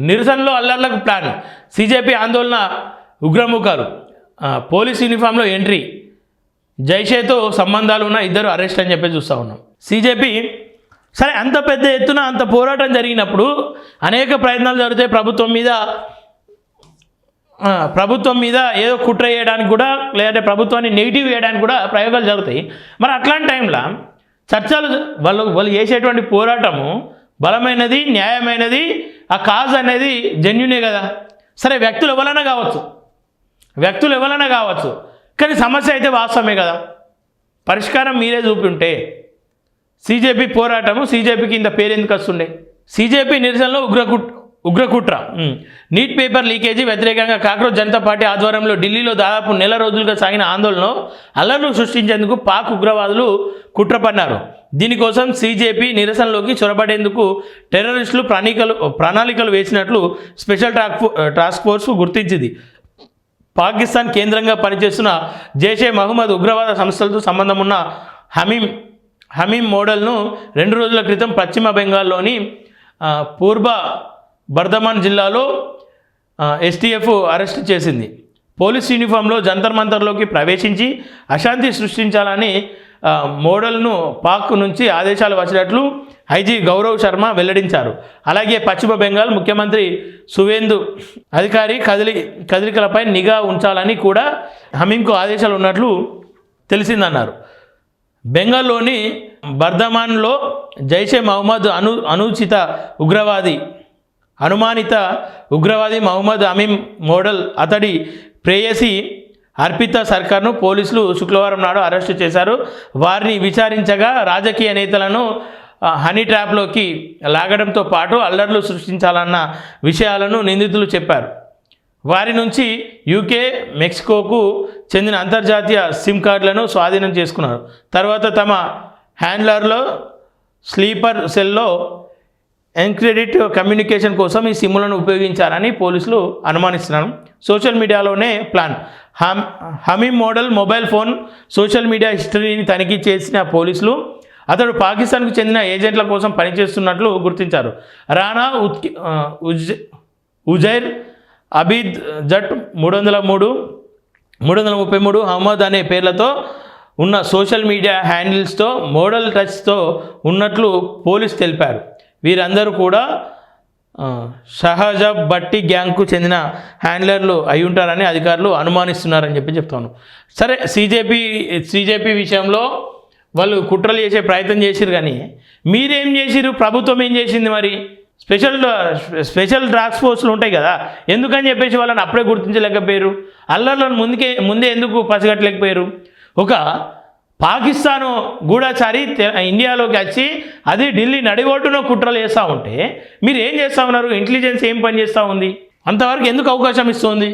నిరసనలో అల్లర్లకు plan, CJP ఆందోళన ఉగ్రముఖాలు, police యూనిఫామ్లో entry, జైషేతో సంబంధాలు ఉన్న ఇద్దరు అరెస్ట్ అని చెప్పి చూస్తూ ఉన్నాం. సీజేపీ సరే అంత పెద్ద ఎత్తున అంత పోరాటం జరిగినప్పుడు అనేక ప్రయత్నాలు జరుగుతాయి ప్రభుత్వం మీద ఏదో కుట్ర చేయడానికి కూడా, లేదంటే ప్రభుత్వాన్ని నెగిటివ్ చేయడానికి కూడా ప్రయోగాలు జరుగుతాయి. మరి అట్లాంటి టైంలో చర్చలు వాళ్ళు చేసేటువంటి పోరాటము బలమైనది, న్యాయమైనది, ఆ కాజ్ అనేది జెన్యునే కదా. సరే వ్యక్తులు ఎవరైనా కావచ్చు కానీ సమస్య అయితే వాస్తవమే కదా. పరిష్కారం మీరే చూపింటే సీజేపీ పోరాటము, సీజేపీకి ఇంత పేరు ఎందుకు వస్తుండే? సీజేపీ నిరసనలో ఉగ్రకుట్ర, నీట్ పేపర్ లీకేజీ వ్యతిరేకంగా కాక్రోచ్ జనతా పార్టీ ఆధ్వర్యంలో ఢిల్లీలో దాదాపు నెల రోజులుగా సాగిన ఆందోళనలో అల్లర్లు సృష్టించేందుకు పాక్ ఉగ్రవాదులు కుట్ర పన్నారు. దీనికోసం సీజేపీ నిరసనలోకి చొరబడేందుకు టెర్రరిస్టులు ప్రణాళికలు వేసినట్లు స్పెషల్ టాస్క్ ఫోర్స్ గుర్తించింది. పాకిస్తాన్ కేంద్రంగా పనిచేస్తున్న జైషే మహమ్మద్ ఉగ్రవాద సంస్థలతో సంబంధం ఉన్న హమీం మోడల్ను 2 రోజుల క్రితం పశ్చిమ బెంగాల్లోని పూర్వ బర్ధమాన్ జిల్లాలో ఎస్టీఎఫ్ అరెస్ట్ చేసింది. పోలీస్ యూనిఫామ్లో జంతర్ మంతర్లోకి ప్రవేశించి అశాంతి సృష్టించాలని మోడల్ను పాక్ నుంచి ఆదేశాలు వచ్చినట్లు ఐజీ గౌరవ్ శర్మ వెల్లడించారు. అలాగే పశ్చిమ బెంగాల్ ముఖ్యమంత్రి సువేందు అధికారి కదలికలపై నిఘా ఉంచాలని కూడా హమీంకు ఆదేశాలు ఉన్నట్లు తెలిసిందన్నారు. బెంగాల్లోని బర్ధమాన్లో జైషే మహమ్మద్ అనుమానిత ఉగ్రవాది మహమ్మద్ అమీం మోడల్, అతడి ప్రేయసి అర్పిత సర్కార్ను పోలీసులు శుక్రవారం నాడు అరెస్టు చేశారు. వారిని విచారించగా రాజకీయ నేతలను హనీ ట్రాప్లోకి లాగడంతో పాటు అల్లర్లు సృష్టించాలన్న విషయాలను నిందితులు చెప్పారు. వారి నుంచి యూకే, మెక్సికోకు చెందిన అంతర్జాతీయ సిమ్ కార్డులను స్వాధీనం చేసుకున్నారు. తర్వాత తమ హ్యాండ్లర్లో స్లీపర్ సెల్లో ఎన్క్రిప్టెడ్ కమ్యూనికేషన్ కోసం ఈ సిమ్లను ఉపయోగించారని పోలీసులు అనుమానిస్తున్నారు. సోషల్ మీడియాలోనే plan. Hameem model mobile phone, social media హిస్టరీని తనిఖీ చేసిన పోలీసులు అతడు పాకిస్తాన్కు చెందిన ఏజెంట్ల కోసం పనిచేస్తున్నట్లు గుర్తించారు. రానా ఉజైర్ అబీద్ జట్ 333 అహ్మద్ అనే పేర్లతో ఉన్న సోషల్ మీడియా హ్యాండిల్స్తో మోడల్ టచ్తో ఉన్నట్లు పోలీసు తెలిపారు. వీరందరూ కూడా షహజాబ్ భట్టి గ్యాంగ్కు చెందిన హ్యాండ్లర్లు అయి ఉంటారని అధికారులు అనుమానిస్తున్నారని చెప్తాను. సరే సీజేపీ విషయంలో వాళ్ళు కుట్రలు చేసే ప్రయత్నం చేసిరు, కానీ మీరేం చేసిరు? ప్రభుత్వం ఏం చేసింది? మరి స్పెషల్ టాస్క్ ఫోర్స్లు ఉంటాయి కదా, ఎందుకని చెప్పేసి వాళ్ళని అప్పుడే గుర్తించలేకపోయారు? అల్లర్లను ముందే ఎందుకు పసిగట్టలేకపోయారు? ఒక పాకిస్తాను గూఢచారి ఇండియాలోకి వచ్చి అది ఢిల్లీ నడిగొట్టున కుట్రలు చేస్తూ ఉంటే మీరు ఏం చేస్తూ ఉన్నారు? ఇంటెలిజెన్స్ ఏం పని చేస్తూ ఉంది? అంతవరకు ఎందుకు అవకాశం ఇస్తుంది?